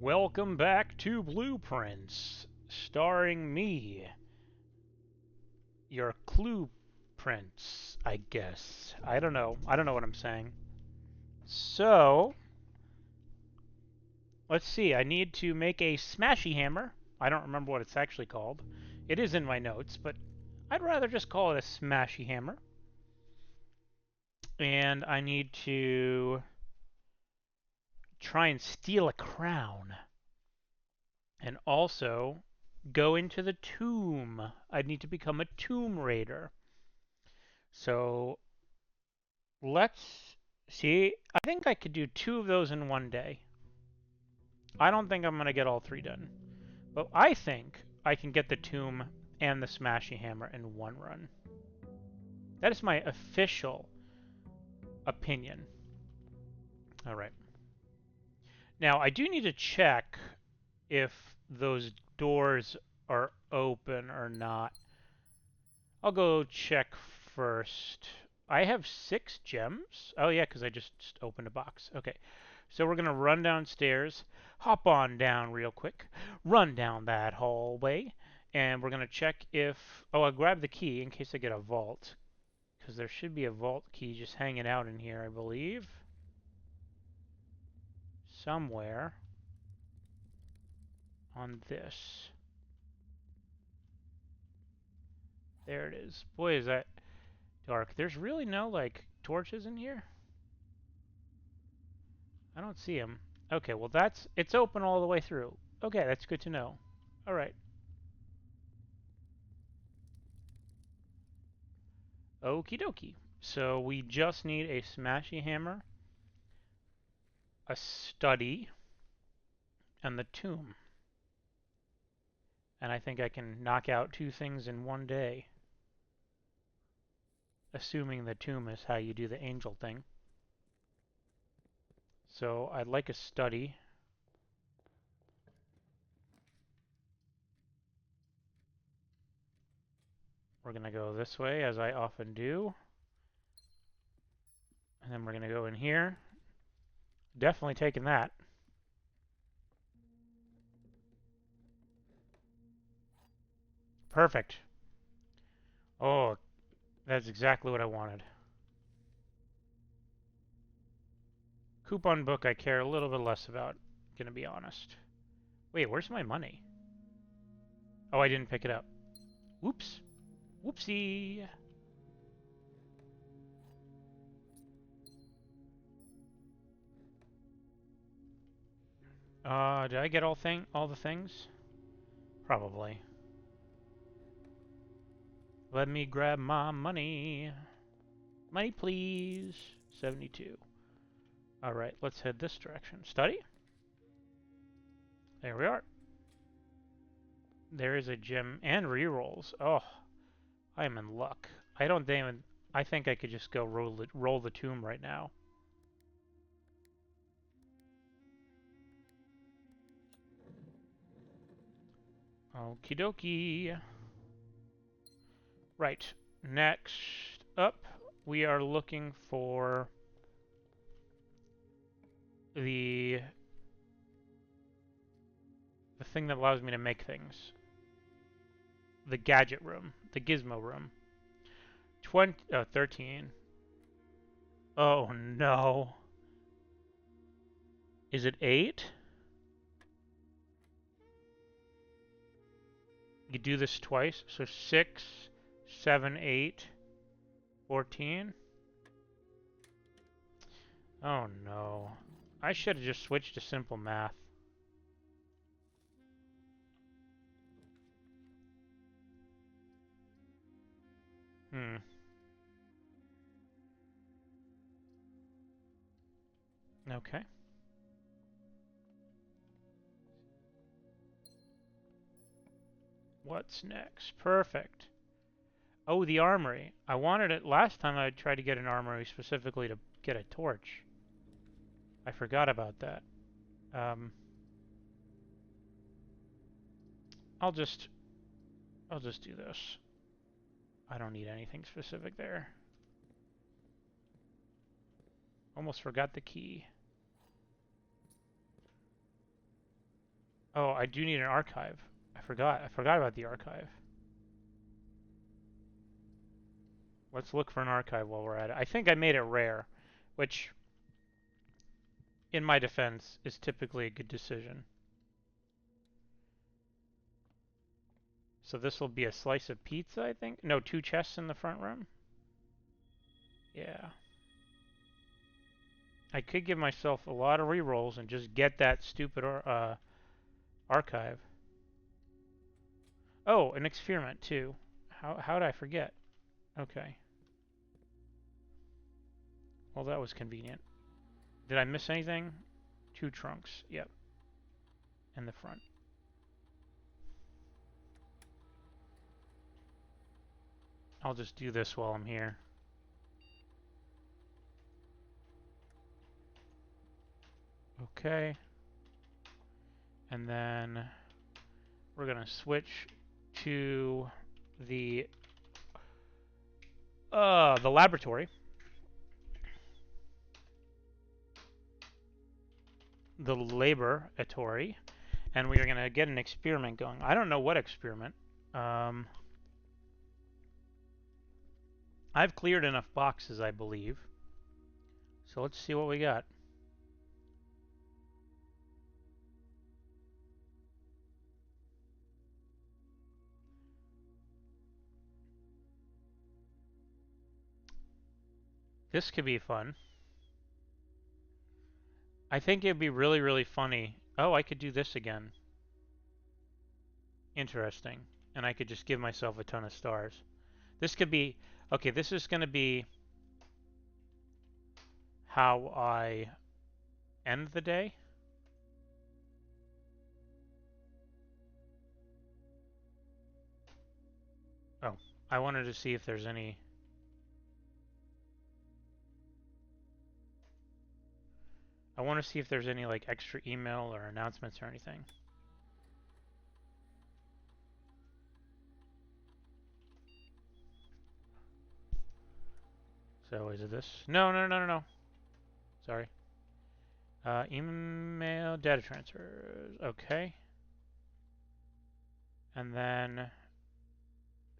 Welcome back to Blueprints, starring me, your clue prince, I guess. I don't know. I don't know what I'm saying. So, let's see. I need to make a smashy hammer. I don't remember what it's actually called. It is in my notes, but I'd rather just call it a smashy hammer. And I need to try and steal a crown. And also go into the tomb. I'd need to become a tomb raider. So let's see. I think I could do 2 of those in one day. I don't think I'm going to get all 3 done. But I think I can get the tomb and the smashy hammer in one run. That is my official opinion. Alright. Now, I do need to check if those doors are open or not. I'll go check first. I have 6 gems. Oh yeah, because I just opened a box. Okay, so we're gonna run downstairs, hop on down real quick, run down that hallway, and we're gonna check if. Oh, I'll grab the key in case I get a vault, because there should be a vault key just hanging out in here, I believe, somewhere on this. There it is. Boy, is that dark. There's really no like torches in here. I don't see him. Okay, well it's open all the way through. Okay, that's good to know. All right. Okie dokie. So we just need a smashy hammer, a study, and the tomb. And I think I can knock out 2 things in one day. Assuming the tomb is how you do the angel thing. So I'd like a study. We're going to go this way, as I often do. And then we're going to go in here. Definitely taking that. Perfect. Oh, that's exactly what I wanted. Coupon book I care a little bit less about, gonna be honest. Wait, where's my money? Oh, I didn't pick it up. Whoops. Whoopsie. Did I get all the things? Probably. Let me grab my money. Money, please. 72. Alright, let's head this direction. Study? There we are. There is a gem and rerolls. Oh, I am in luck. I don't think I think I could just go roll the tomb right now. Okie dokie. Right. Next up, we are looking for the thing that allows me to make things. The gadget room, the gizmo room. 13. Oh no. Is it 8? You do this twice, so 6, 7, 8, 14. Oh no. I should have just switched to simple math. Hmm. Okay. What's next? Perfect. Oh, the armory. I wanted it last time I tried to get an armory specifically to get a torch. I forgot about that. Um, I'll just do this. I don't need anything specific there. Almost forgot the key. Oh, I do need an archive. I forgot. I forgot about the archive. Let's look for an archive while we're at it. I think I made it rare, which, in my defense, is typically a good decision. So this will be a slice of pizza, I think? No, 2 chests in the front room? Yeah. I could give myself a lot of rerolls and just get that stupid archive. Oh, an experiment too. How did I forget? Okay. Well, that was convenient. Did I miss anything? 2 trunks. Yep. In the front. I'll just do this while I'm here. Okay. And then we're going to switch to the laboratory. The laboratory. And we are going to get an experiment going. I don't know what experiment. I've cleared enough boxes, I believe. So let's see what we got. This could be fun. I think it'd be really, really funny. Oh, I could do this again. Interesting. And I could just give myself a ton of stars. This could be... Okay, this is going to be how I end the day. Oh, I wanted to see if there's any... I want to see if there's any like extra email or announcements or anything. So is it this? No, no, no, no, no. Sorry. Email data transfers. Okay. And then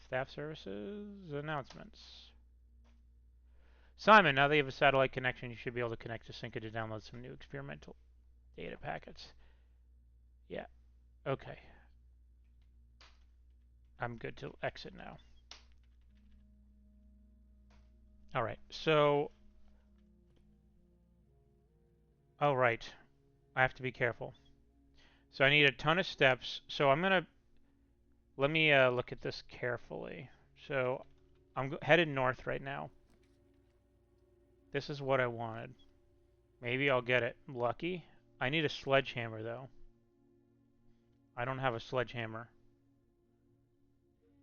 staff services announcements. Simon, now that you have a satellite connection, you should be able to connect to Synca to download some new experimental data packets. Yeah. Okay. I'm good to exit now. All right. So, oh right, I have to be careful. So I need a ton of steps. So I'm gonna let me look at this carefully. So I'm headed north right now. This is what I wanted. Maybe I'll get it. Lucky. I need a sledgehammer though. I don't have a sledgehammer.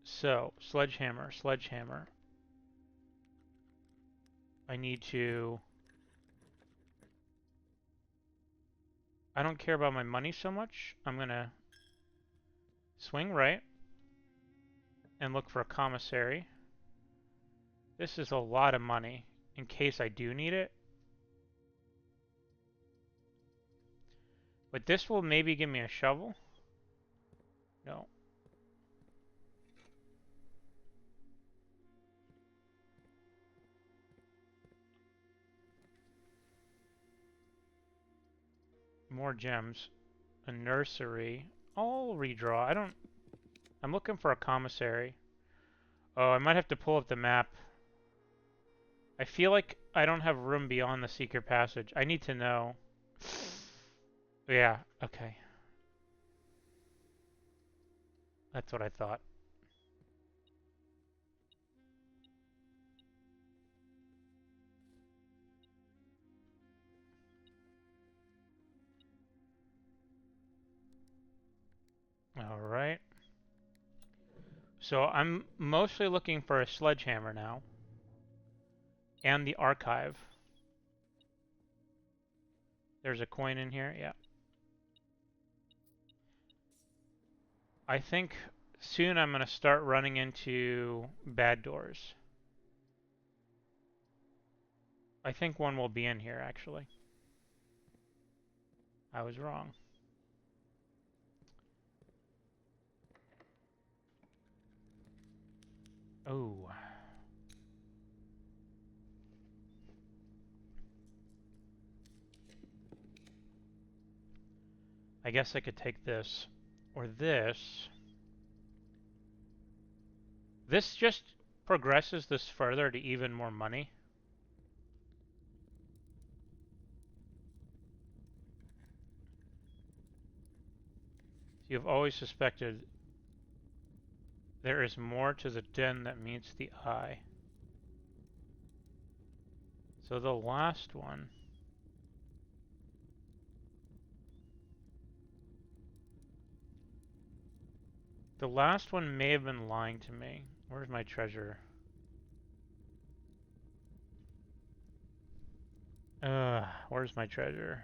So sledgehammer, sledgehammer. I need to... I don't care about my money so much. I'm gonna swing right and look for a commissary. This is a lot of money in case I do need it. But this will maybe give me a shovel. No. More gems. A nursery. I'll redraw. I don't... I'm looking for a commissary. Oh, I might have to pull up the map. I feel like I don't have room beyond the secret passage. I need to know. Yeah, okay. That's what I thought. Alright. So I'm mostly looking for a sledgehammer now. And the archive. There's a coin in here, yeah. I think soon I'm going to start running into bad doors. I think one will be in here, actually. I was wrong. Oh. I guess I could take this or this. This just progresses this further to even more money. You've always suspected there is more to the den that meets the eye. So the last one. The last one may have been lying to me. Where's my treasure? Where's my treasure?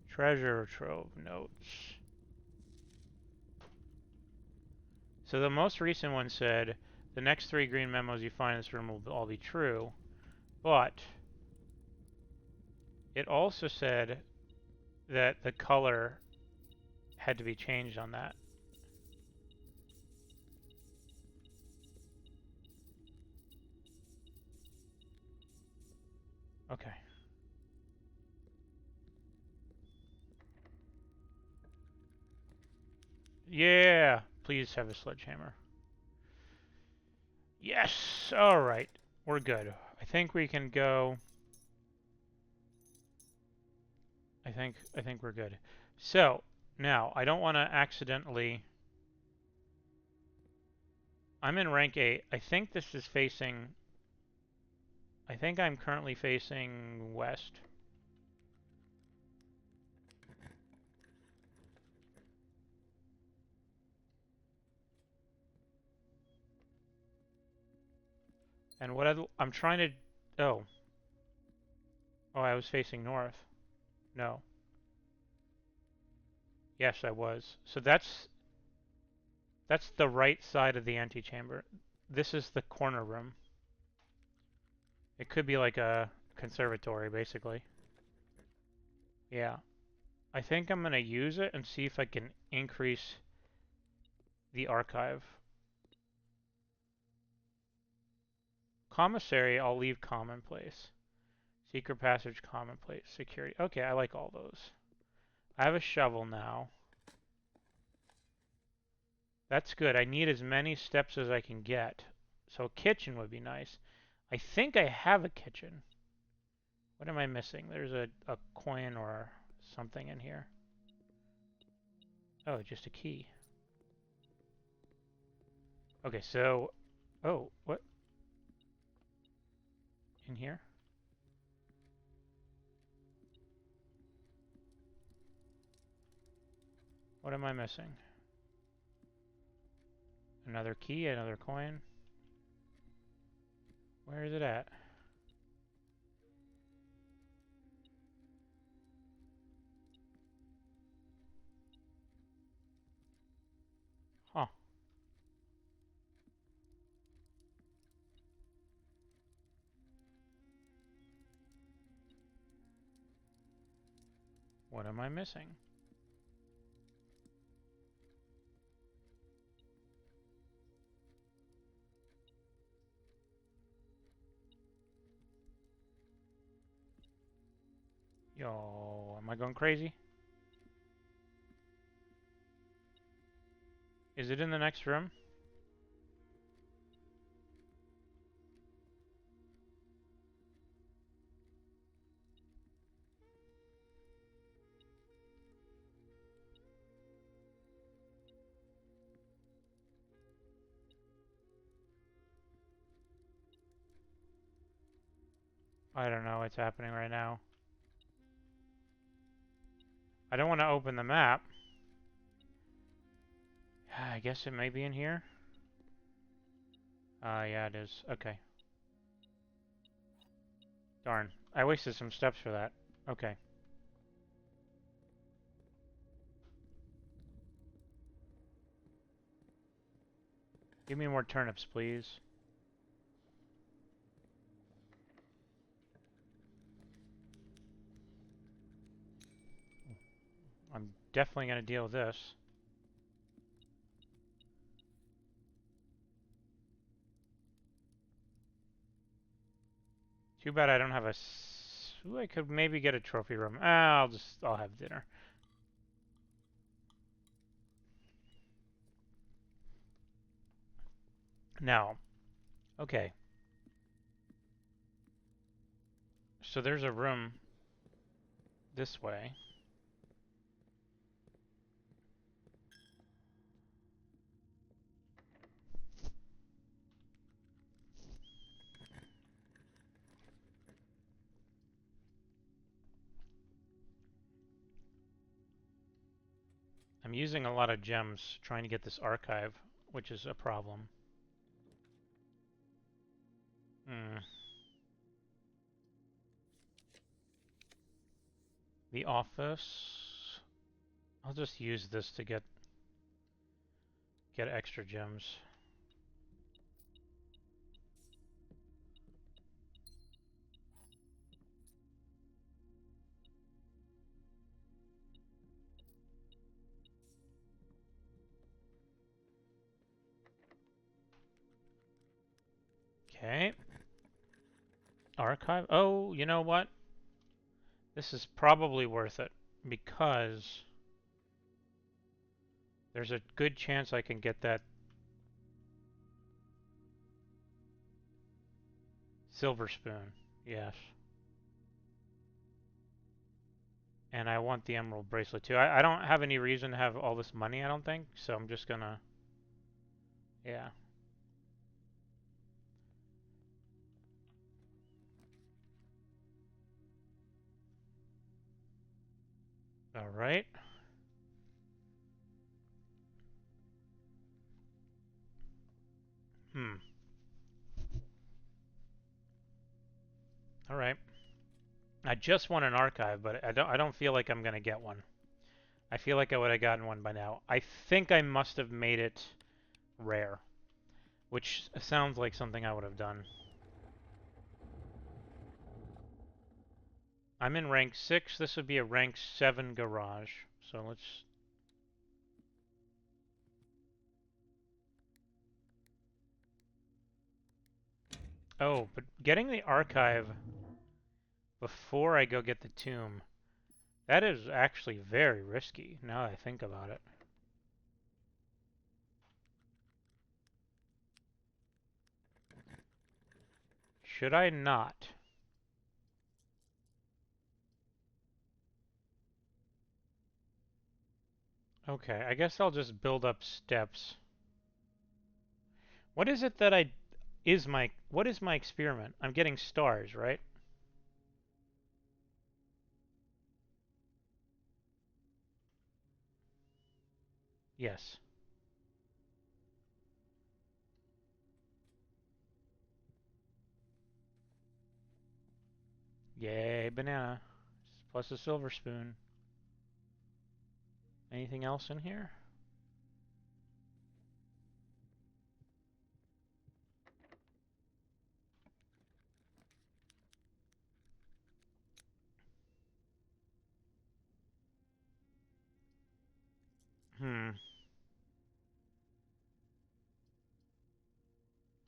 Treasure trove notes. So the most recent one said, the next 3 green memos you find in this room will all be true, but it also said that the color had to be changed on that. Okay. Yeah! Please have a sledgehammer. Yes! Alright. We're good. I think we can go... I think we're good. So, now, I don't want to accidentally... I'm in rank 8. I think this is facing... I think I'm currently facing west. And what I'm trying to... Oh. Oh, I was facing north. No. Yes, I was. So that's the right side of the antechamber. This is the corner room. It could be like a conservatory, basically. Yeah. I think I'm going to use it and see if I can increase the archive. Commissary, I'll leave commonplace. Secret passage, commonplace. Security. Okay, I like all those. I have a shovel now. That's good. I need as many steps as I can get. So a kitchen would be nice. I think I have a kitchen. What am I missing? There's a coin or something in here. Oh, just a key. Okay, so... Oh, what? In here? What am I missing? Another key, another coin. Where is it at? Huh. What am I missing? Yo, am I going crazy? Is it in the next room? I don't know what's happening right now. I don't want to open the map. I guess it may be in here. Yeah, it is. Okay. Darn. I wasted some steps for that. Okay. Give me more turnips, please. I'm definitely going to deal with this. Too bad I don't have a... Ooh, I could maybe get a trophy room. I'll have dinner. Now, okay. So there's a room this way. I'm using a lot of gems trying to get this archive, which is a problem. The office. I'll just use this to get extra gems. Okay. Archive. Oh, you know what? This is probably worth it because there's a good chance I can get that silver spoon. Yes. And I want the emerald bracelet too. I don't have any reason to have all this money, I don't think, so I'm just gonna... Yeah. Alright. Alright. I just want an archive, but I don't feel like I'm gonna get one. I feel like I would have gotten one by now. I think I must have made it rare, which sounds like something I would have done. I'm in rank 6. This would be a rank 7 garage. So let's... Oh, but getting the archive before I go get the tomb, that is actually very risky, now that I think about it. Should I not? Okay, I guess I'll just build up steps. What is it that what is my experiment? I'm getting stars, right? Yes. Yay, banana. Plus a silver spoon. Anything else in here?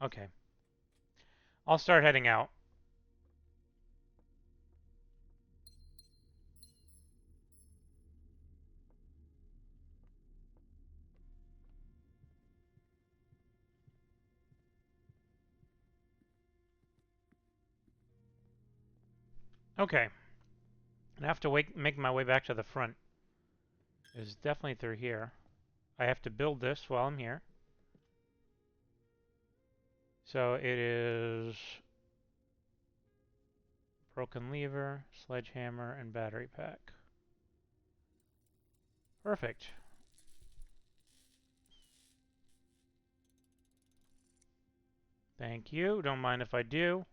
Okay. I'll start heading out. Okay. I have to make my way back to the front. It's definitely through here. I have to build this while I'm here. So it is broken lever, sledgehammer, and battery pack. Perfect. Thank you. Don't mind if I do.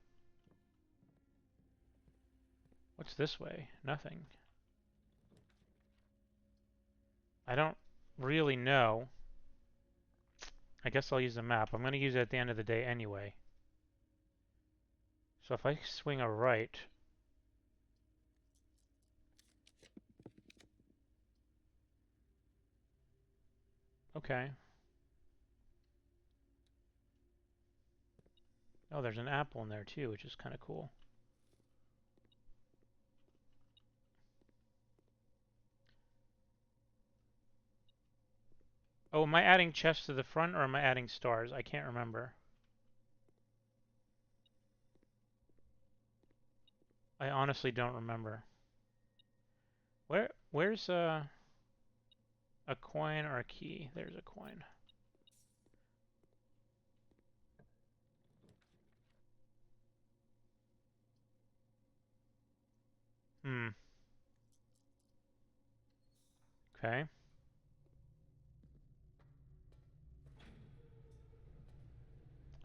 What's this way? Nothing. I don't really know. I guess I'll use the map. I'm going to use it at the end of the day anyway. So if I swing a right... Okay. Oh, there's an apple in there too, which is kind of cool. Oh, am I adding chests to the front or am I adding stars? I can't remember. I honestly don't remember. Where's a coin or a key? There's a coin. Hmm. Okay.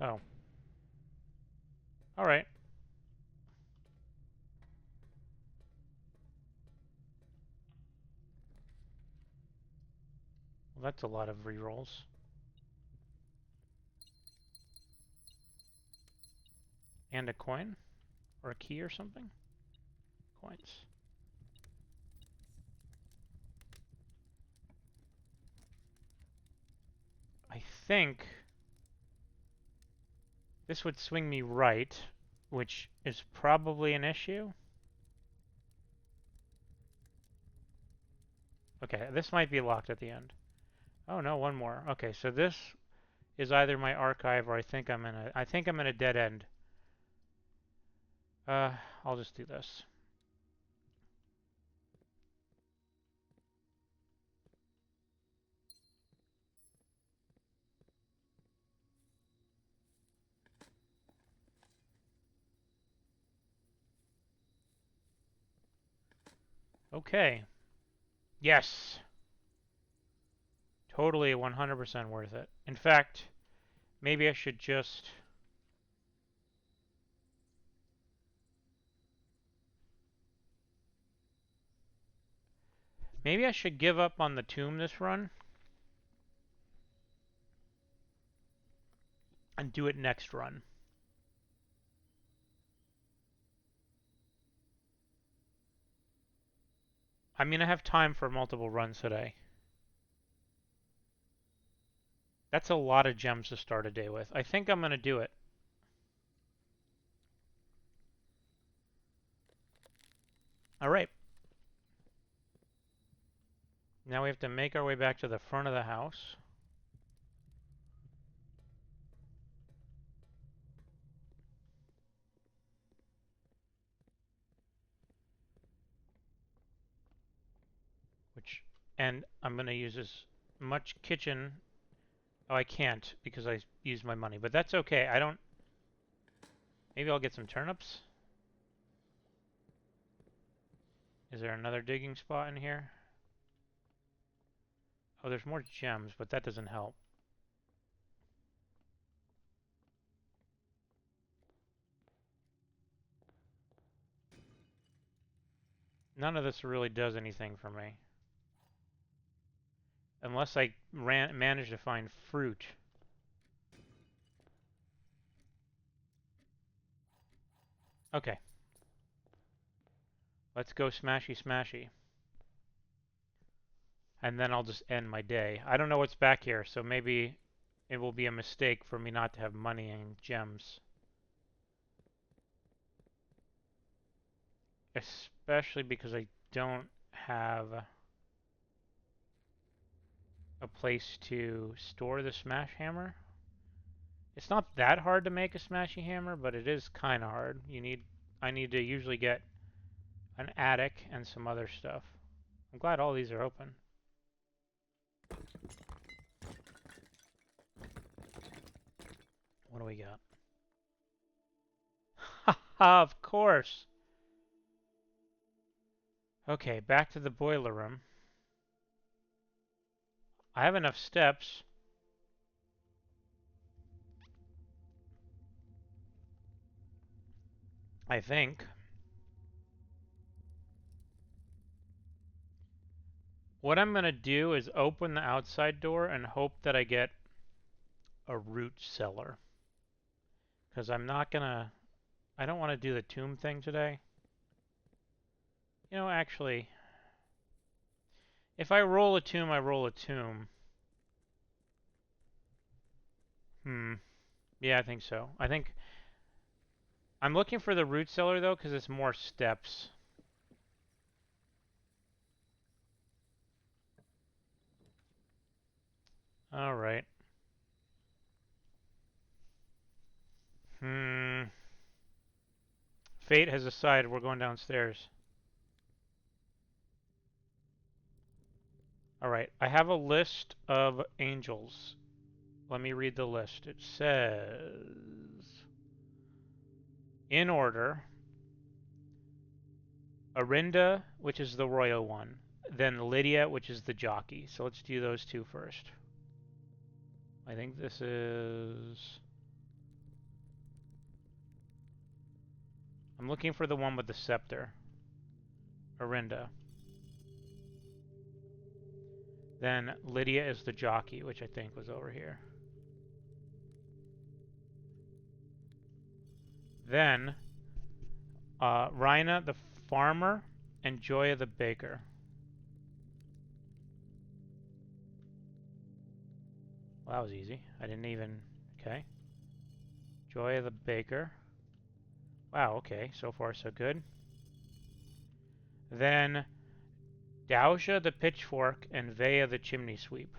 Oh. All right. Well, that's a lot of rerolls. And a coin? Or a key or something? Coins. I think this would swing me right, which is probably an issue. Okay, this might be locked at the end. Oh no, one more. Okay, so this is either my archive or I think I'm in a dead end. Uh, I'll just do this. Okay. Yes. Totally 100% worth it. In fact, maybe I should just... Maybe I should give up on the tomb this run and do it next run. I mean, I have time for multiple runs today. That's a lot of gems to start a day with. I think I'm going to do it. All right. Now we have to make our way back to the front of the house. And I'm going to use as much kitchen. Oh, I can't because I used my money, but that's okay. I don't... Maybe I'll get some turnips. Is there another digging spot in here? Oh, there's more gems, but that doesn't help. None of this really does anything for me. Unless I manage to find fruit. Okay. Let's go smashy smashy. And then I'll just end my day. I don't know what's back here, so maybe it will be a mistake for me not to have money and gems. Especially because I don't have a place to store the smash hammer. It's not that hard to make a smashy hammer, but it is kind of hard. I need to usually get an attic and some other stuff. I'm glad all these are open. What do we got? Haha, of course. Okay, back to the boiler room. I have enough steps. I think. What I'm going to do is open the outside door and hope that I get a root cellar. Because I'm not going to... I don't want to do the tomb thing today. You know, actually... If I roll a tomb, I roll a tomb. Yeah, I think so. I think... I'm looking for the root cellar, though, because it's more steps. All right. Hmm. Fate has decided we're going downstairs. All right. I have a list of angels. Let me read the list. It says, in order, Arinda, which is the royal one, then Lydia, which is the jockey. So let's do those two first. I think this is... I'm looking for the one with the scepter. Arinda. Then Lydia is the jockey, which I think was over here. Then Rhina the farmer and Joya the baker. Well, that was easy. I didn't even... Okay. Joya the baker. Wow, okay. So far, so good. Then Dousha the pitchfork and Vea the chimney sweep.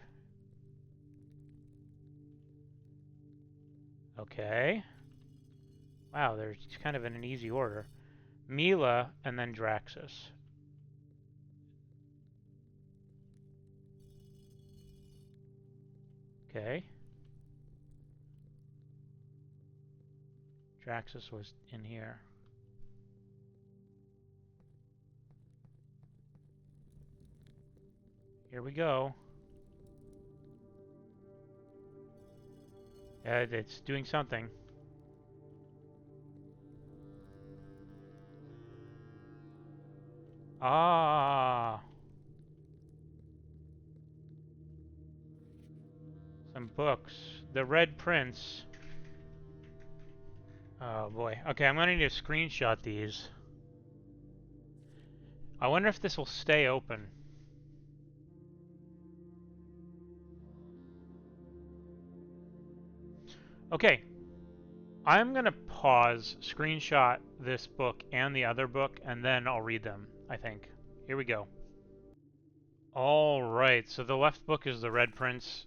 Okay. Wow, they're kind of in an easy order. Mila and then Draxus. Okay. Draxus was in here. Here we go. It's doing something. Ah. Some books. The Red Prince. Oh boy. Okay, I'm gonna need to screenshot these. I wonder if this will stay open. Okay. I'm gonna pause, screenshot this book and the other book, and then I'll read them, I think. Here we go. Alright, so the left book is the Red Prince.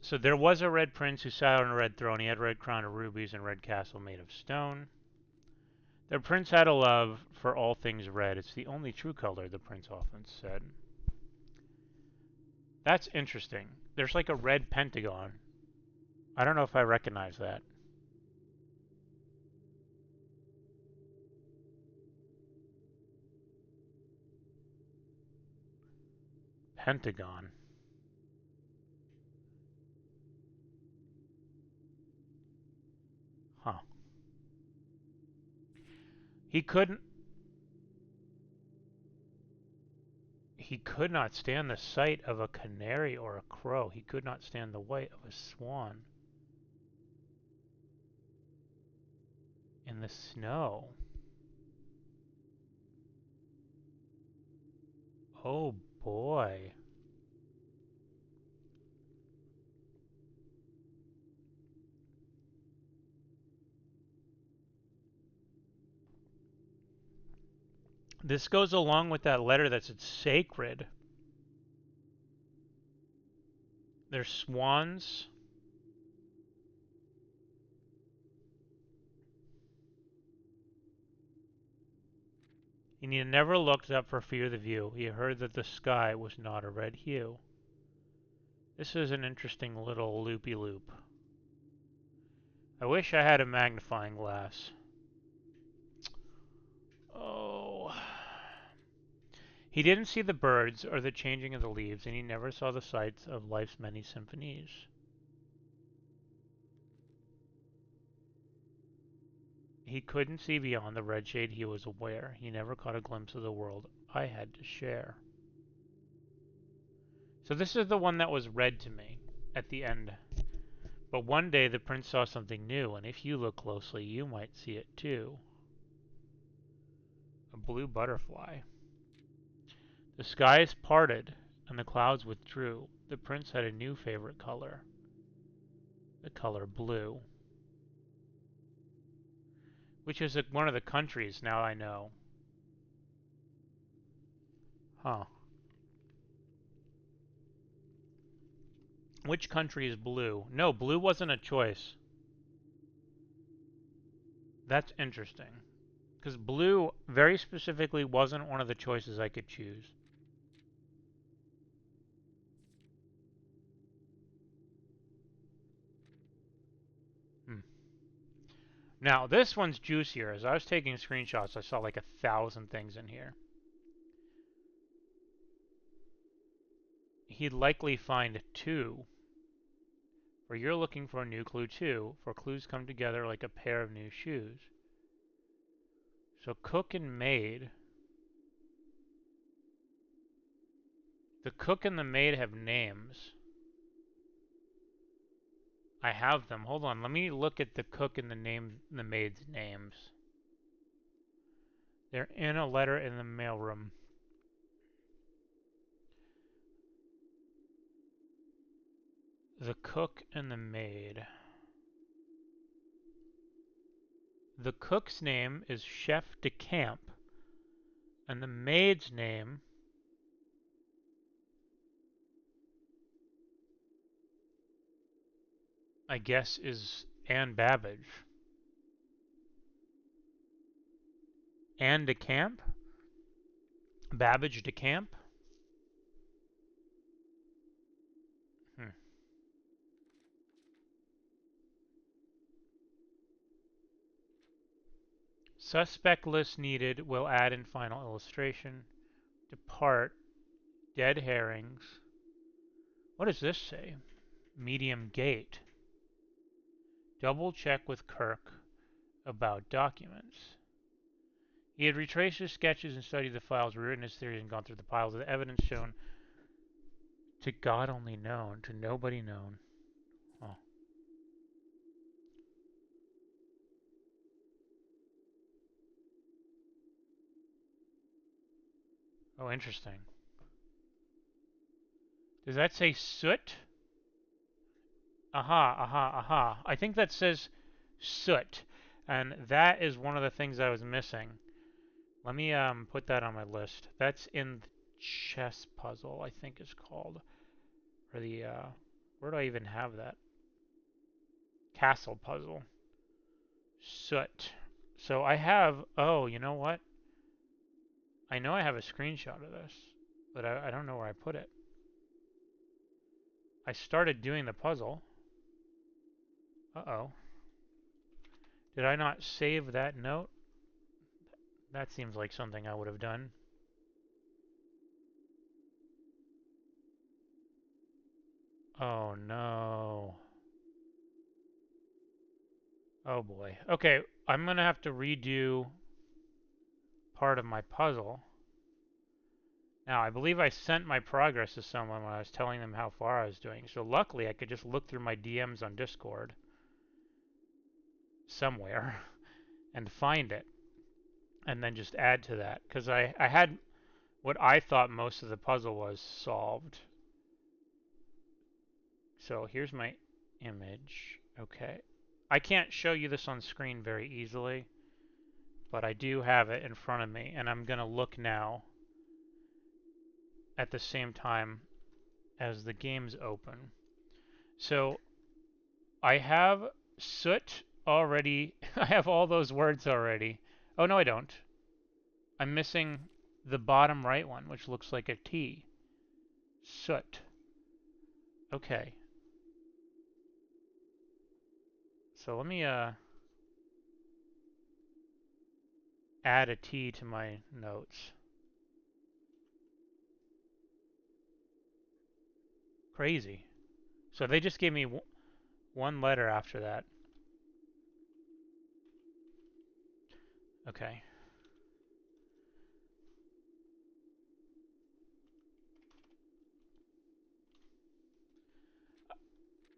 So there was a Red Prince who sat on a red throne. He had a red crown of rubies and a red castle made of stone. The prince had a love for all things red. It's the only true color, the prince often said. That's interesting. There's like a red pentagon. I don't know if I recognize that. Pentagon. Huh. He couldn't... He could not stand the sight of a canary or a crow. He could not stand the white of a swan. In the snow. Oh boy. This goes along with that letter that said sacred. There's swans. And he never looked up for fear of the view. He heard that the sky was not a red hue. This is an interesting little loopy-loop. I wish I had a magnifying glass. Oh. He didn't see the birds or the changing of the leaves, and he never saw the sights of life's many symphonies. He couldn't see beyond the red shade he was aware. He never caught a glimpse of the world I had to share. So this is the one that was read to me at the end. But one day the prince saw something new, and if you look closely, you might see it too. A blue butterfly. The skies parted, and the clouds withdrew. The prince had a new favorite color. The color blue. Which is one of the countries, now I know. Huh. Which country is blue? No, blue wasn't a choice. That's interesting. Because blue very specifically wasn't one of the choices I could choose. Hmm. Now, this one's juicier. As I was taking screenshots, I saw like 1,000 things in here. He'd likely find two. For you're looking for a new clue too, for clues come together like a pair of new shoes. So cook and maid. The cook and the maid have names. I have them. Hold on, let me look at the cook and the maid's names. They're in a letter in the mailroom. The cook and the maid. The cook's name is Chef de Camp, and the maid's name I guess is Anne Babbage. Anne de Camp? Babbage de Camp? Hmm. Suspect list needed. Will add in final illustration. Depart. Dead herrings. What does this say? Medium gate. Double check with Kirk about documents. He had retraced his sketches and studied the files, rewritten his theories, and gone through the piles of the evidence shown to God only known, to nobody known. Oh. Oh, interesting. Does that say soot? Aha, aha, aha. I think that says soot. And that is one of the things I was missing. Let me put that on my list. That's in the chess puzzle, I think it's called. Or the where do I even have that? Castle puzzle. Soot. So I have, oh, you know what? I know I have a screenshot of this, but I don't know where I put it. I started doing the puzzle. Uh-oh. Did I not save that note? That seems like something I would have done. Oh no. Oh boy. Okay, I'm gonna have to redo part of my puzzle. Now, I believe I sent my progress to someone when I was telling them how far I was doing. So luckily, I could just look through my DMs on Discord somewhere and find it and then just add to that. Because I had what I thought most of the puzzle was solved. So here's my image. Okay. I can't show you this on screen very easily, but I do have it in front of me, and I'm going to look now at the same time as the game's open. So I have soot already. I have all those words already. Oh, no, I don't. I'm missing the bottom right one, which looks like a T. Soot. Okay. So let me add a T to my notes. Crazy. So they just gave me one letter after that. Okay.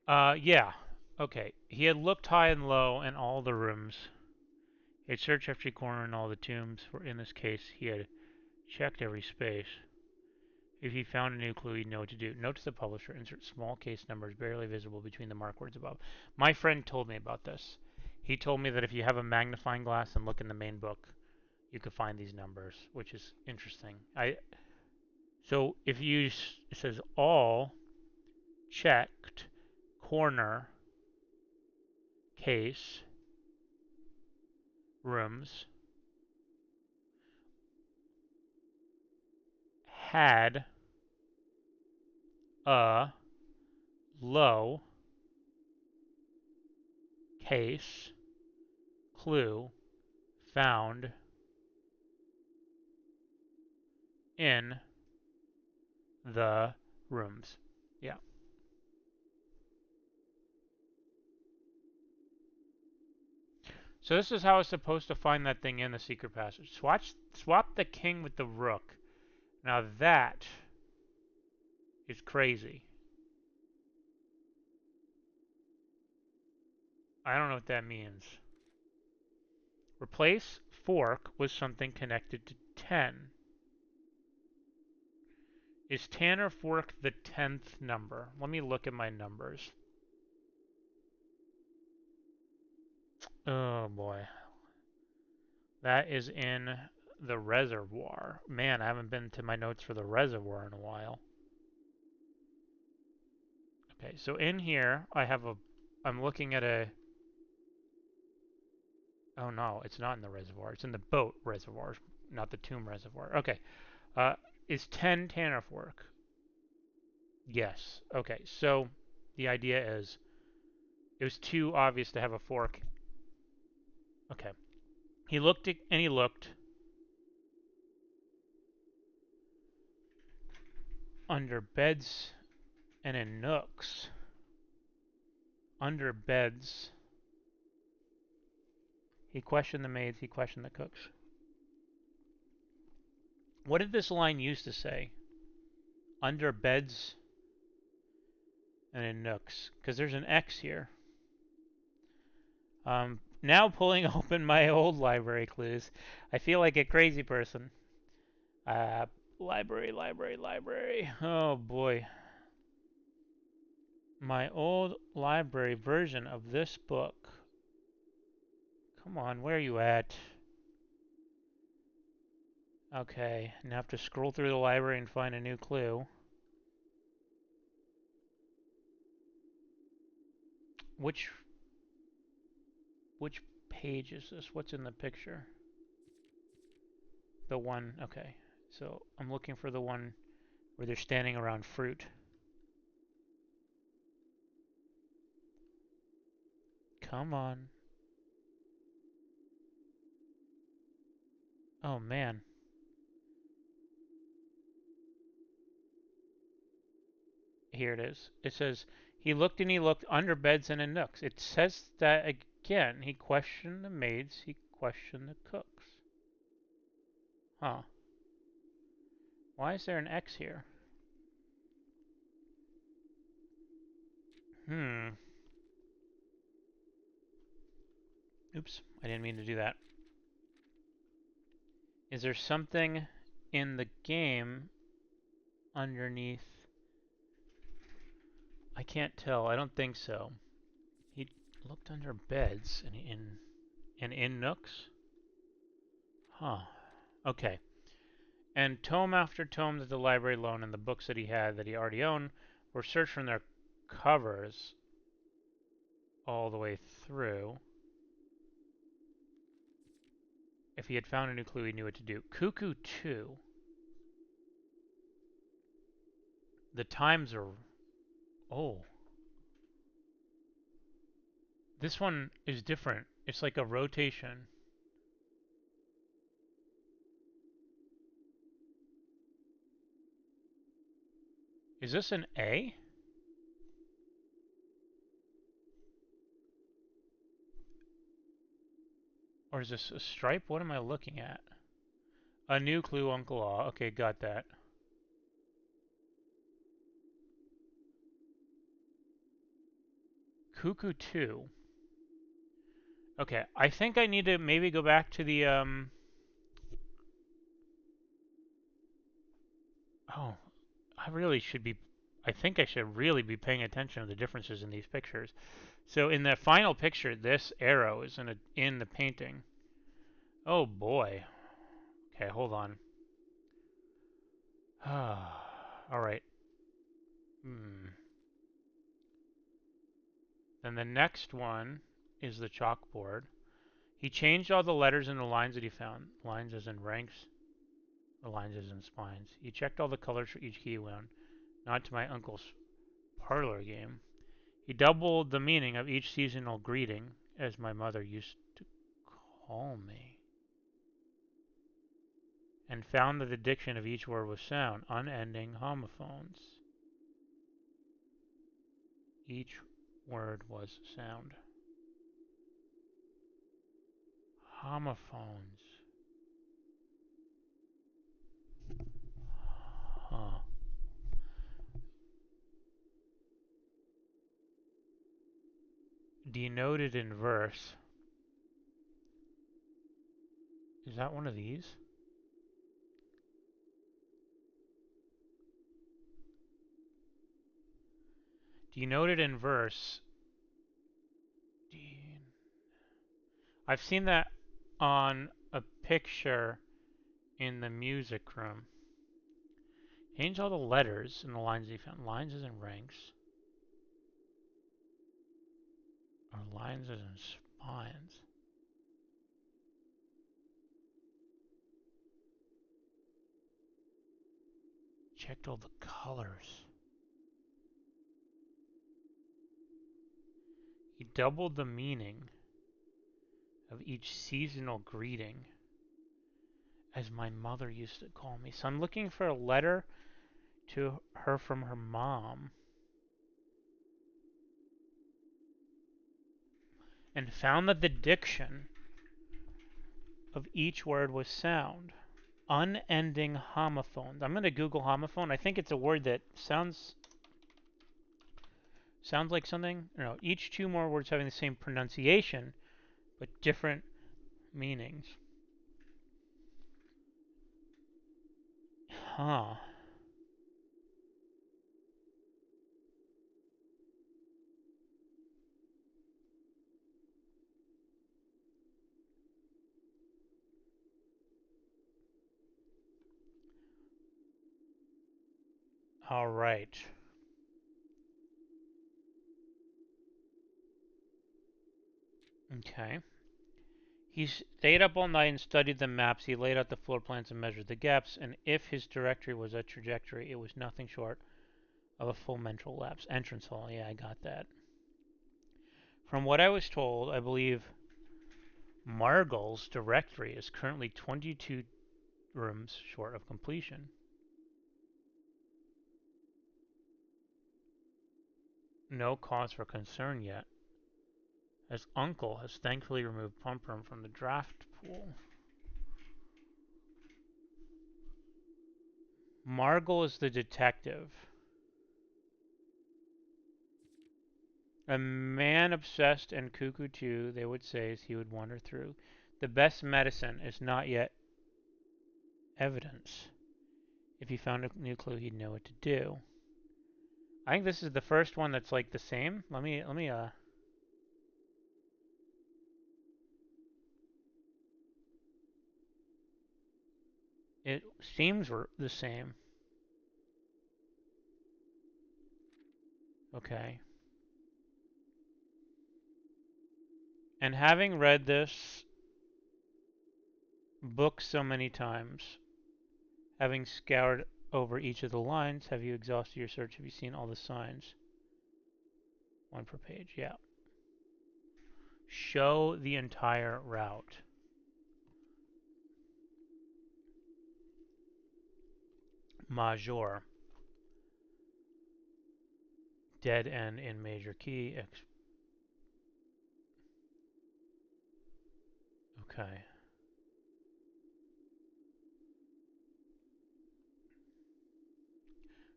Yeah. Okay. He had looked high and low in all the rooms. He had searched every corner in all the tombs, for in this case he had checked every space. If he found a new clue, he'd know what to do. Note to the publisher, insert small case numbers barely visible between the marked words above. My friend told me about this. He told me that if you have a magnifying glass and look in the main book, you could find these numbers, which is interesting. So if you, it says all, checked, corner, case, rooms, had a low case clue found in the rooms. Yeah. So this is how I was supposed to find that thing in the secret passage. Swap the king with the rook. Now that is crazy. I don't know what that means. Replace fork with something connected to 10. Is 10 or fork the 10th number? Let me look at my numbers. Oh boy. That is in the reservoir. Man, I haven't been to my notes for the reservoir in a while. Okay, so in here I'm looking at a, oh no, it's not in the reservoir. It's in the boat reservoir, not the tomb reservoir. Okay, uh, is 10 Tanner fork? Yes. Okay, so the idea is it was too obvious to have a fork. Okay. He looked and he looked under beds and in nooks. Under beds. He questioned the maids, he questioned the cooks. What did this line used to say? Under beds and in nooks. Because there's an X here. Now pulling open my old library clues. I feel like a crazy person. Library. Oh boy. My old library version of this book. Come on, where are you at? Okay, now I have to scroll through the library and find a new clue. Which page is this? What's in the picture? The one, okay. So I'm looking for the one where they're standing around fruit. Come on. Oh man. Here it is. It says, he looked and he looked under beds and in nooks. It says that again. He questioned the maids, he questioned the cooks. Huh. Why is there an X here? Oops, I didn't mean to do that. Is there something in the game underneath? I can't tell. I don't think so. He looked under beds and in nooks? Huh. Okay. And tome after tome that the library loaned and the books that he had that he already owned were searched from their covers all the way through. If he had found a new clue, he knew what to do. Cuckoo 2. The times are... Oh. This one is different. It's like a rotation. Is this an A? Or is this a stripe? What am I looking at? A new clue, Uncle Aw. Okay, got that. Cuckoo 2. Okay, I think I need to maybe go back to the, Oh, I really should be... I think I should really be paying attention to the differences in these pictures. So in the final picture, this arrow is in the painting. Oh boy. Okay, hold on. All right. Hmm. Then the next one is the chalkboard. He changed all the letters in the lines that he found. Lines as in ranks, or lines as in spines. He checked all the colors for each key one. Not to my uncle's parlor game. He doubled the meaning of each seasonal greeting, as my mother used to call me, and found that the diction of each word was sound, unending homophones. Each word was sound. Homophones. Huh. Denoted in verse. Is that one of these? Denoted in verse. I've seen that on a picture in the music room. Change all the letters in the lines he found. Lines as in ranks. Or lines as in spines. Checked all the colors. He doubled the meaning of each seasonal greeting, as my mother used to call me. So I'm looking for a letter to her from her mom. And found that the diction of each word was sound. Unending homophones. I'm going to Google homophone. I think it's a word that sounds like something. No, each two more words having the same pronunciation, but different meanings. Huh. All right. Okay. He stayed up all night and studied the maps. He laid out the floor plans and measured the gaps. And if his directory was a trajectory, it was nothing short of a full mental lapse. Entrance hall. Yeah, I got that. From what I was told, I believe Margol's directory is currently 22 rooms short of completion. No cause for concern yet, as Uncle has thankfully removed Pump Room from the draft pool. Margol is the detective. A man obsessed and cuckoo too, they would say, as he would wander through. The best medicine is not yet evidence. If he found a new clue, he'd know what to do. I think this is the first one that's like the same. Let me it seems the same. Okay. And having read this book so many times, having scoured over each of the lines, have you exhausted your search? Have you seen all the signs? One per page, yeah. Show the entire route. Major. Dead end in major key. Okay.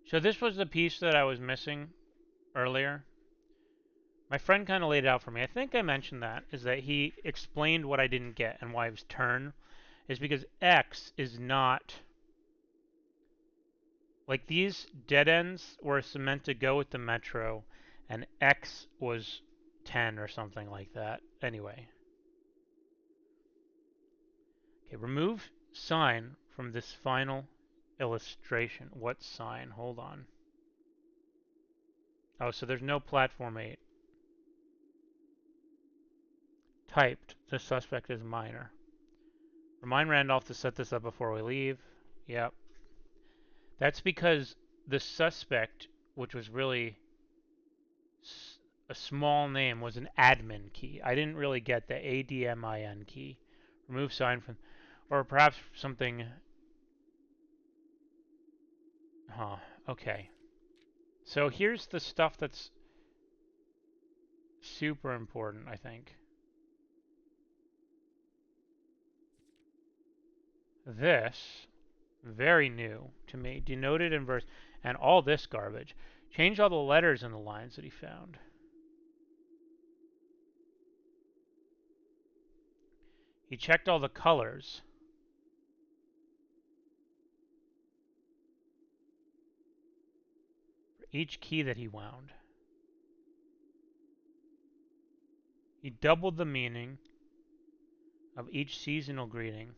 So this was the piece that I was missing earlier. My friend kind of laid it out for me. I think I mentioned that, is that he explained what I didn't get and why it was turn, is because X is not, like these dead ends were meant to go with the metro, and X was 10 or something like that. Anyway. Okay, remove sign from this final illustration. What sign? Hold on. Oh, so there's no platform 8. Typed. The suspect is minor. Remind Randolph to set this up before we leave. Yep. That's because the suspect, which was really a small name, was an admin key. I didn't really get the ADMIN key. Remove sign from, or perhaps something. Huh. Okay. So here's the stuff that's super important, I think. This, very new to me, denoted inverse, and all this garbage. Change all the letters in the lines that he found. He checked all the colors. For each key that he wound. He doubled the meaning of each seasonal greeting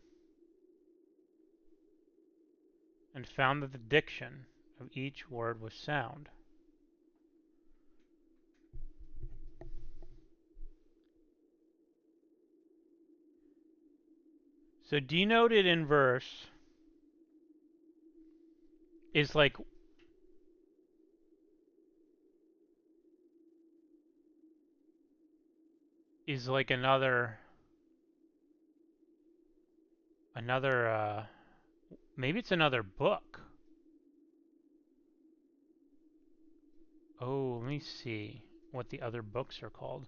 and found that the diction of each word was sound. So denoted inverse is like another maybe it's another book. Oh, let me see what the other books are called.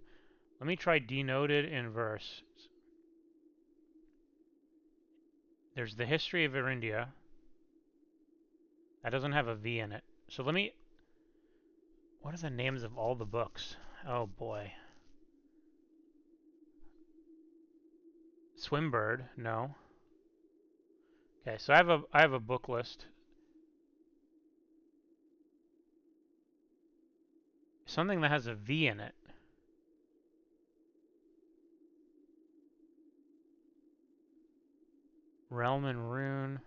Let me try denoted inverse. There's the history of India. That doesn't have a V in it. So let me. What are the names of all the books? Oh boy. Swimbird, no. Okay, so I have a book list. Something that has a V in it. Realm and Rune.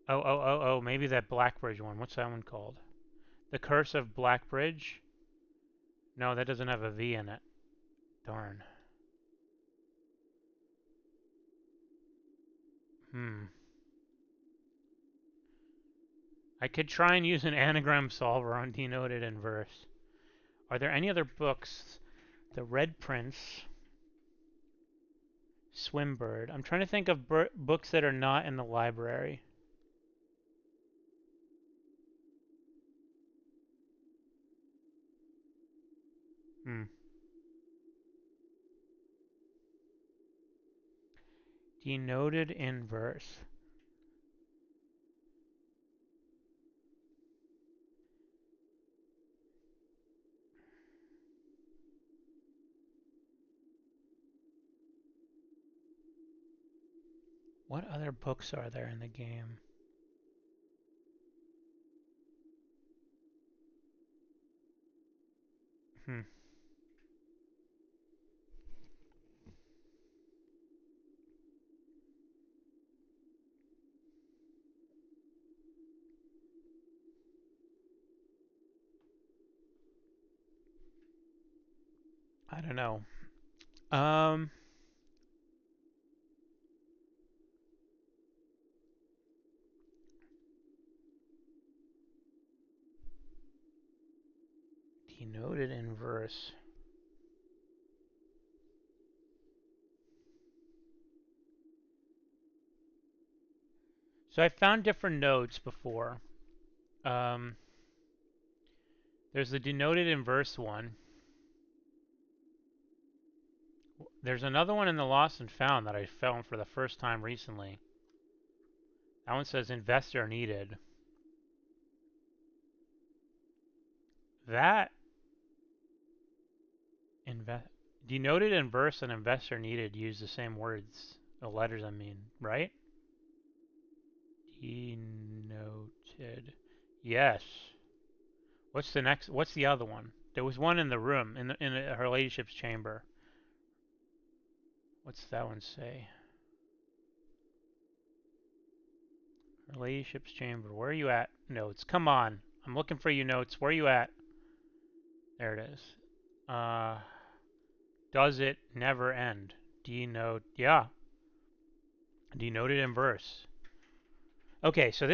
Oh, maybe that Blackbridge one. What's that one called? The Curse of Blackbridge? No, that doesn't have a V in it. Darn. I could try and use an anagram solver on denoted inverse. Are there any other books? The Red Prince. Swimbird. I'm trying to think of books that are not in the library. Denoted inverse. What other books are there in the game? I don't know. Denoted inverse. So I found different notes before. There's the denoted inverse one. There's another one in the Lost and Found that I found for the first time recently. That one says investor needed. That denoted inverse and investor needed use the same words, the letters I mean, right? Denoted. Yes. What's the next? What's the other one? There was one in the room in her ladyship's chamber. What's that one say? Her ladyship's chamber. Where are you at? Notes. Come on. I'm looking for you notes. Where are you at? There it is. Does it never end? Denote, yeah, denoted in verse. Okay, so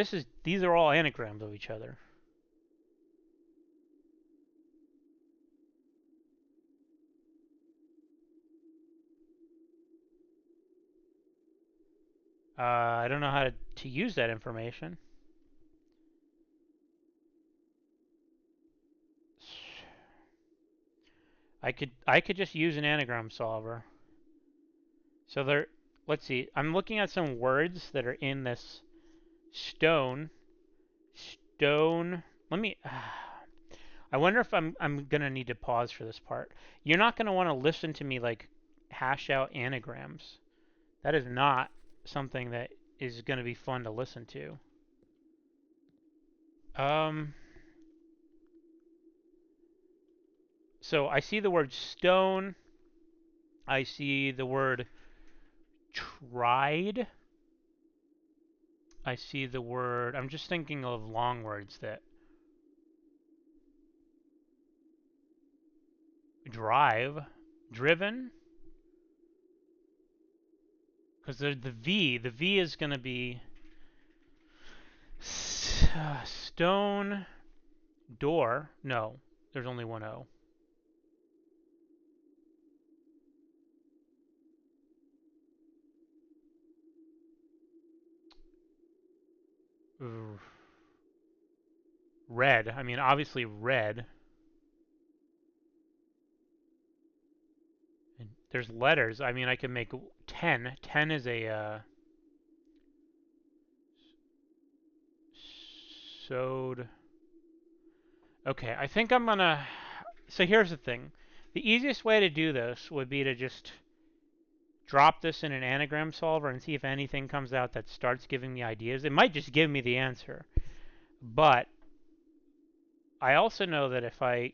these are all anagrams of each other. I don't know how to use that information. I could just use an anagram solver. So there, let's see. I'm looking at some words that are in this stone. Stone. Let me. I wonder if I'm gonna need to pause for this part. You're not gonna want to listen to me like hash out anagrams. That is not something that is gonna be fun to listen to. Um. So I see the word stone. I see the word tried. I see the word. I'm just thinking of long words that drive, driven, because the V. The V is going to be stone door. No, there's only one O. Red. I mean, obviously red. And there's letters. I mean, I can make 10. 10 is a sewed. Okay, I think I'm gonna. So here's the thing. The easiest way to do this would be to just drop this in an anagram solver and see if anything comes out that starts giving me ideas. It might just give me the answer. But I also know that if I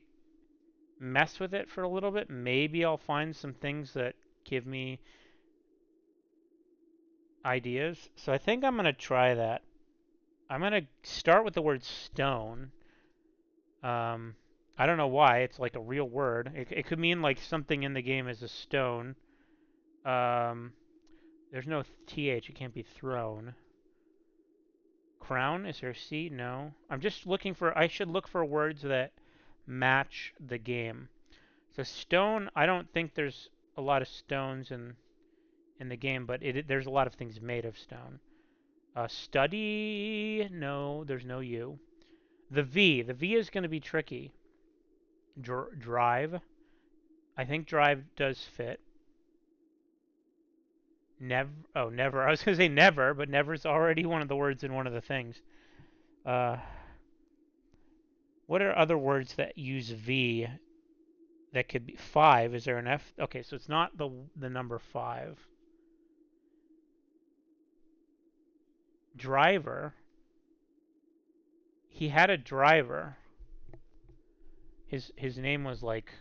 mess with it for a little bit, maybe I'll find some things that give me ideas. So I think I'm going to try that. I'm going to start with the word stone. Um, I don't know why. It's like a real word. It could mean like something in the game is a stone. Um, there's no th. It can't be thrown. Crown? Is there a C? No. I'm just looking for. I should look for words that match the game. So stone. I don't think there's a lot of stones in the game, but there's a lot of things made of stone. Study. No, there's no U. The V. The V is going to be tricky. Drive. I think drive does fit. Never. Oh, never. I was going to say never, but never's already one of the words in one of the things. Uh, what are other words that use V that could be 5? Is there an F? Okay, so it's not the number 5. Driver. He had a driver. His name was like,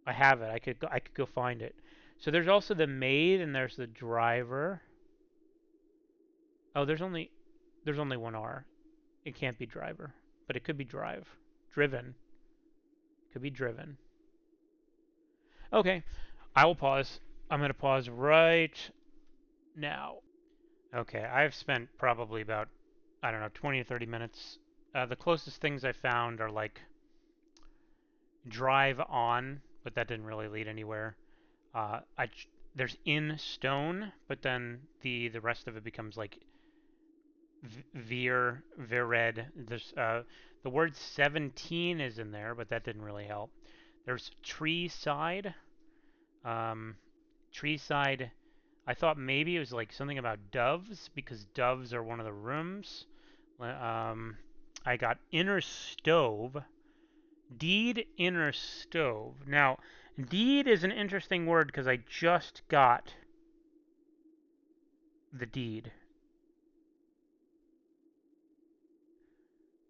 I have it. I could go find it. So there's also the maid and there's the driver. Oh, there's only one R. It can't be driver, but it could be drive. Driven. Could be driven. Okay, I will pause. I'm going to pause right now. Okay, I've spent probably about, I don't know, 20 to 30 minutes. The closest things I found are like drive on, but that didn't really lead anywhere. There's in stone, but then the rest of it becomes like vered. There's the word 17 is in there, but that didn't really help. There's tree side. Um, tree side. I thought maybe it was like something about doves because doves are one of the rooms. I got inner stove. Deed inner stove. Now, deed is an interesting word because I just got the deed.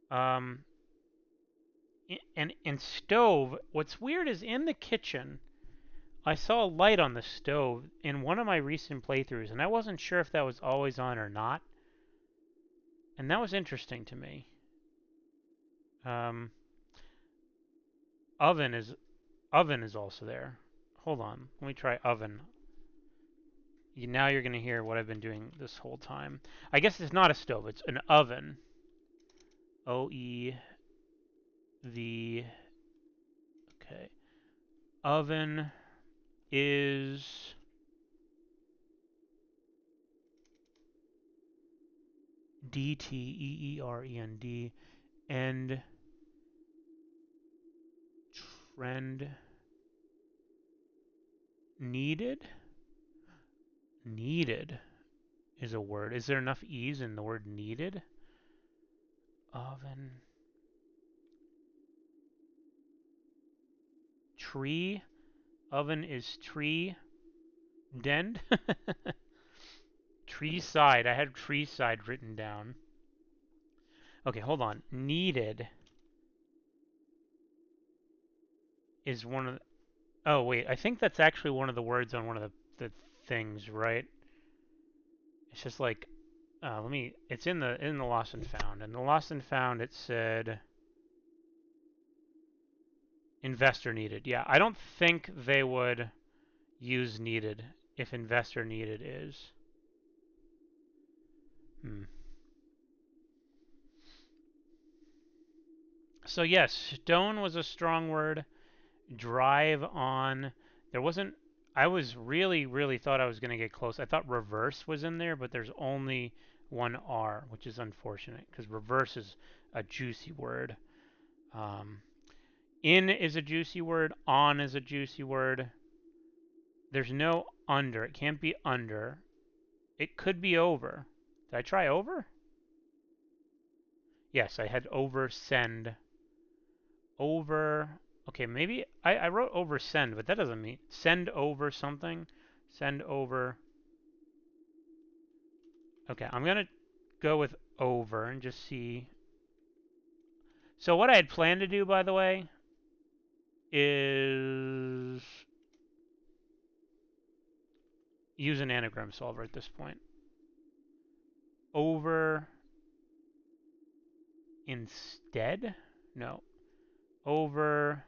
Um, and in stove, what's weird is in the kitchen, I saw a light on the stove in one of my recent playthroughs, and I wasn't sure if that was always on or not. And that was interesting to me. Um, oven is also there. hold on. Let me try oven. Now you're going to hear what I've been doing this whole time. I guess it's not a stove. It's an oven. O-E the... Okay. Oven is... D-T-E-E-R-E-N-D. And... Trend... Needed? Needed is a word. Is there enough E's in the word needed? Oven... Tree? Oven is tree... Dend? Tree side. I had tree side written down. Okay, hold on. Needed is one of the... Oh, wait. I think that's actually one of the words on one of the things, right? It's just like... let me... It's in the Lost and Found. In the Lost and Found, it said... Investor needed. Yeah, I don't think they would use needed if investor needed is. So yes, stone was a strong word. Drive on. There wasn't... I was really thought I was going to get close. I thought reverse was in there, but there's only one R, which is unfortunate because reverse is a juicy word. In is a juicy word. On is a juicy word. There's no under. It can't be under. It could be over. Did I try over? Yes, I had over send. Over... Okay, maybe I wrote over send, but that doesn't mean send over something. Send over... Okay, I'm going to go with over and just see. So what I had planned to do, by the way, is use an anagram solver at this point. Over instead? No. Over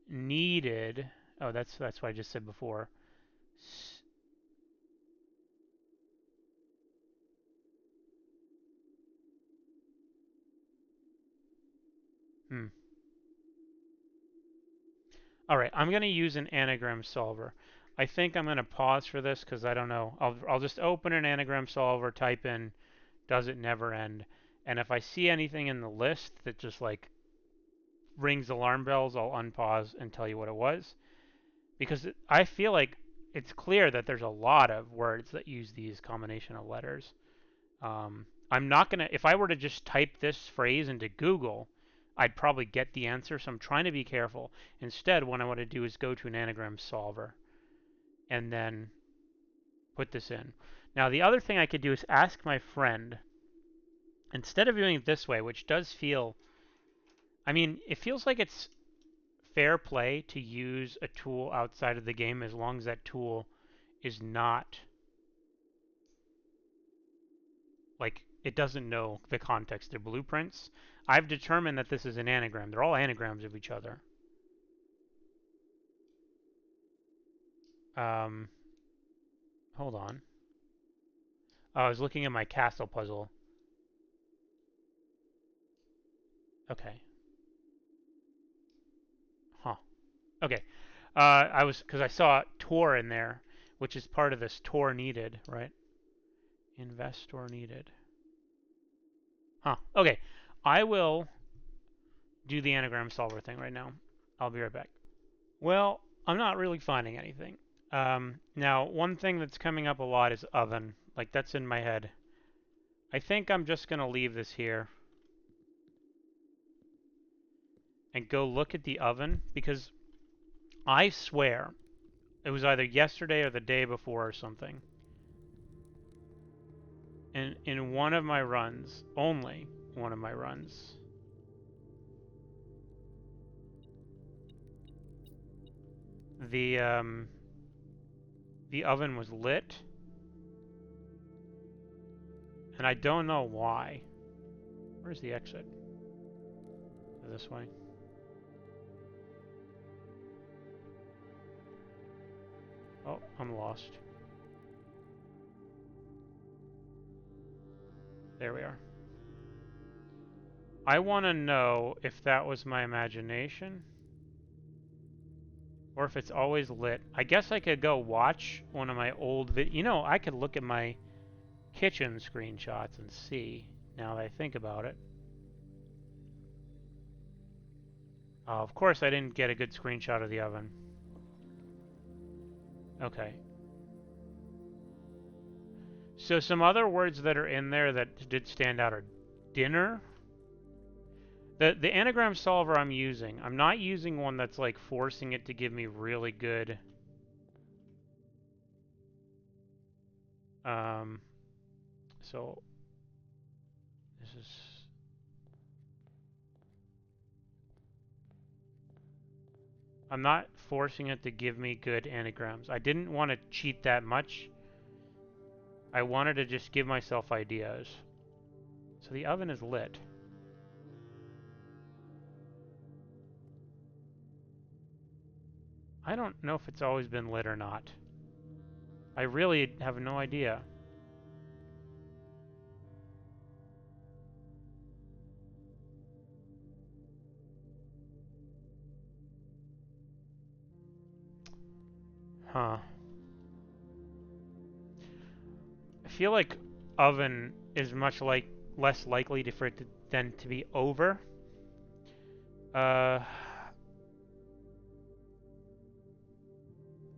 needed. Oh, that's what I just said before. All right, I'm going to use an anagram solver. I think I'm going to pause for this because I don't know. I'll just open an anagram solver, type in, does it never end? And if I see anything in the list that just like rings alarm bells, I'll unpause and tell you what it was. Because I feel like it's clear that there's a lot of words that use these combination of letters. I'm not going to, if I were to just type this phrase into Google, I'd probably get the answer, so I'm trying to be careful. Instead, what I want to do is go to an anagram solver and then put this in. Now, the other thing I could do is ask my friend, instead of doing it this way, which does feel, I mean, it feels like it's fair play to use a tool outside of the game as long as that tool is not, like, it doesn't know the context of blueprints. I've determined that this is an anagram. They're all anagrams of each other. Hold on. Oh, I was looking at my castle puzzle. Okay. Huh. Okay. Because I saw Tor in there, which is part of this Tor needed, right? Investor needed. Huh. Okay. I will do the anagram solver thing right now. I'll be right back. Well, I'm not really finding anything. Now, one thing that's coming up a lot is oven. Like, that's in my head. I think I'm just going to leave this here and go look at the oven, because I swear it was either yesterday or the day before or something. And in one of my runs, only one of my runs, the oven was lit, and I don't know why. Where's the exit? This way. Oh, I'm lost. There we are. I want to know if that was my imagination or if it's always lit. I guess I could go watch one of my old You know, I could look at my kitchen screenshots and see, now that I think about it. Of course I didn't get a good screenshot of the oven. Okay. So some other words that are in there that did stand out are dinner. The anagram solver I'm not using one that's like forcing it to give me really good so this is I'm not forcing it to give me good anagrams. I didn't want to cheat that much. I wanted to just give myself ideas. So the oven is lit. I don't know if it's always been lit or not. I really have no idea. Huh. I feel like oven is much like less likely for it than to be over. Uh,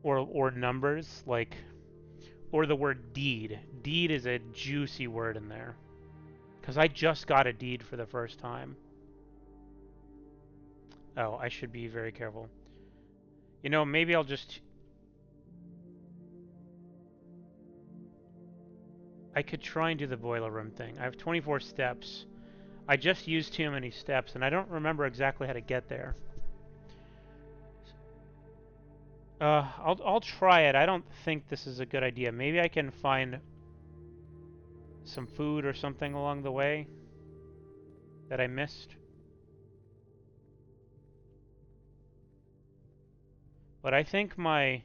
or numbers like, or the word deed. Deed is a juicy word in there. Because I just got a deed for the first time. Oh, I should be very careful. You know, maybe I'll just... I could try and do the boiler room thing. I have 24 steps. I just used too many steps, and I don't remember exactly how to get there. I'll try it. I don't think this is a good idea. Maybe I can find some food or something along the way that I missed. But I think my...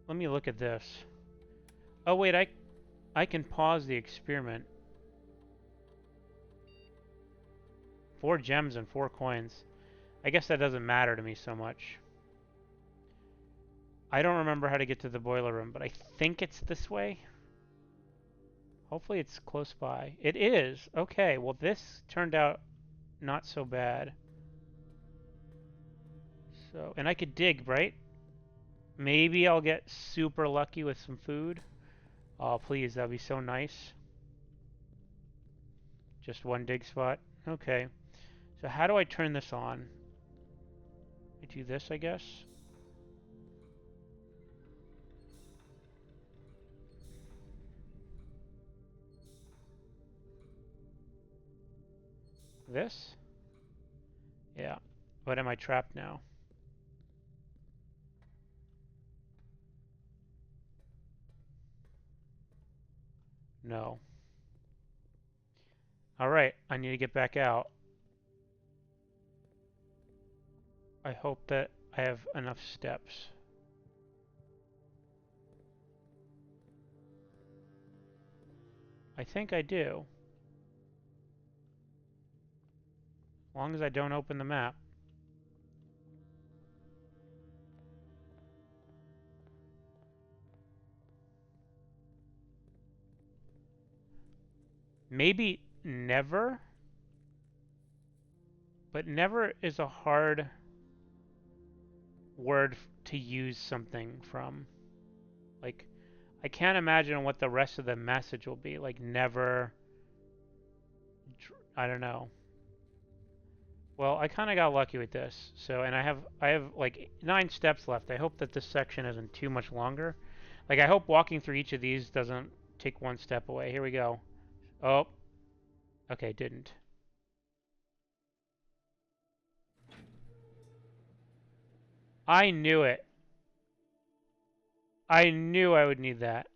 Let me look at this. Oh wait, I can pause the experiment. 4 gems and 4 coins. I guess that doesn't matter to me so much. I don't remember how to get to the boiler room, but I think it's this way. Hopefully it's close by. It is. Okay, well this turned out not so bad. So, and I could dig, right? Maybe I'll get super lucky with some food. Oh, please, that'd be so nice. Just one dig spot. Okay. So how do I turn this on? I do this, I guess. This? Yeah. But am I trapped now? No. Alright, I need to get back out. I hope that I have enough steps. I think I do. As long as I don't open the map. Maybe never? But never is a hard word to use something from. Like, I can't imagine what the rest of the message will be. Like, never... I don't know. Well, I kind of got lucky with this. So, and I have like 9 steps left. I hope that this section isn't too much longer. Like, I hope walking through each of these doesn't take 1 step away. Here we go. Oh. Okay, didn't. I knew it. I knew I would need that.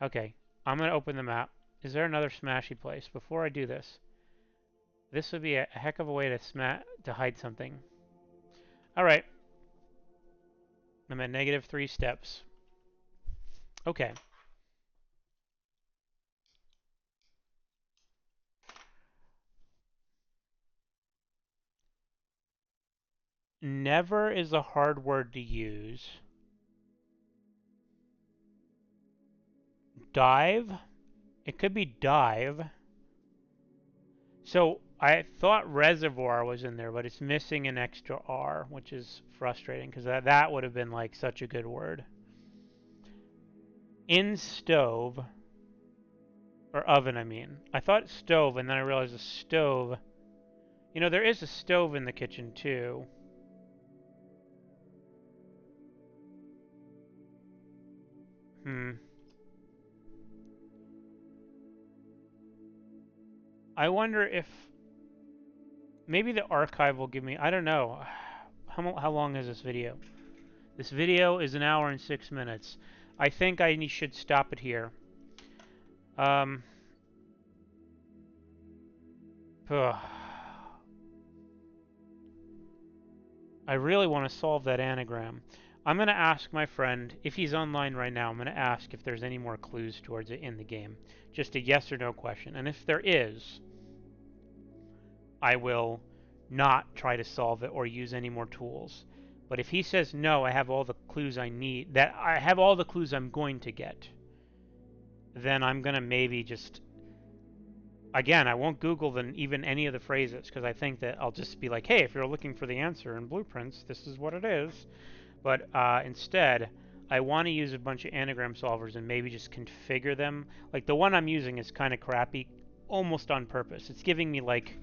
Okay, I'm going to open the map. Is there another smashy place? Before I do this, This would be a heck of a way to hide something. All right. I'm at -3 steps. Okay. Never is a hard word to use. Dive? It could be dive. So I thought reservoir was in there, but it's missing an extra R, which is frustrating because that would have been like such a good word. In stove, or oven, I mean. I thought stove, and then I realized a stove. You know, there is a stove in the kitchen too. Hmm. I wonder if maybe the archive will give me. I don't know. How long is this video? This video is 1 hour and 6 minutes. I think I should stop it here. Um. I really want to solve that anagram. I'm going to ask my friend, if he's online right now, I'm going to ask if there's any more clues towards it in the game. Just a yes or no question. And if there is, I will not try to solve it or use any more tools. But if he says no, I have all the clues I need, that I have all the clues I'm going to get, then I'm going to maybe just, again, I won't Google even any of the phrases because I think that I'll just be like, hey, if you're looking for the answer in blueprints, this is what it is. But instead, I want to use a bunch of anagram solvers and maybe just configure them. Like the one I'm using is kind of crappy, almost on purpose. It's giving me like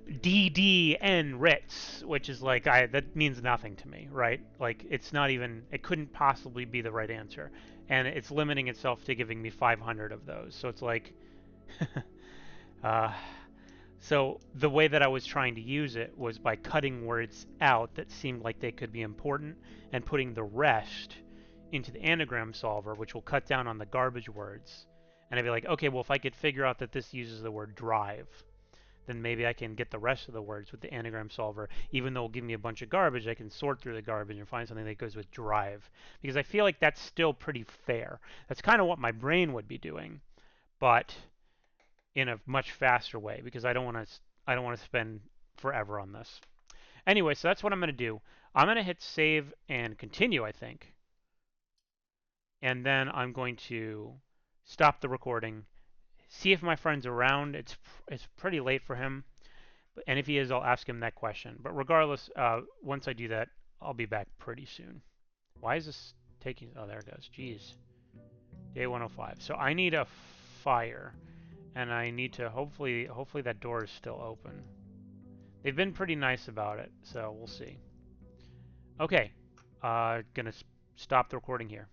DDN Ritz, which is like that means nothing to me, right? Like it's not even, it couldn't possibly be the right answer, and it's limiting itself to giving me 500 of those. So it's like, uh, so the way that I was trying to use it was by cutting words out that seemed like they could be important and putting the rest into the anagram solver, which will cut down on the garbage words. And I'd be like, okay, well, if I could figure out that this uses the word drive, then maybe I can get the rest of the words with the anagram solver. Even though it'll give me a bunch of garbage, I can sort through the garbage and find something that goes with drive. Because I feel like that's still pretty fair. That's kind of what my brain would be doing, but in a much faster way because I don't want to spend forever on this. Anyway, so that's what I'm going to do. I'm going to hit save and continue, I think. And then I'm going to stop the recording, see if my friend's around. It's pretty late for him, and if he is, I'll ask him that question. But regardless, once I do that, I'll be back pretty soon. Why is this taking? Oh, there it goes. Jeez. Day 105. So I need a fire, and I need to hopefully that door is still open. They've been pretty nice about it, so we'll see. Okay, gonna stop the recording here.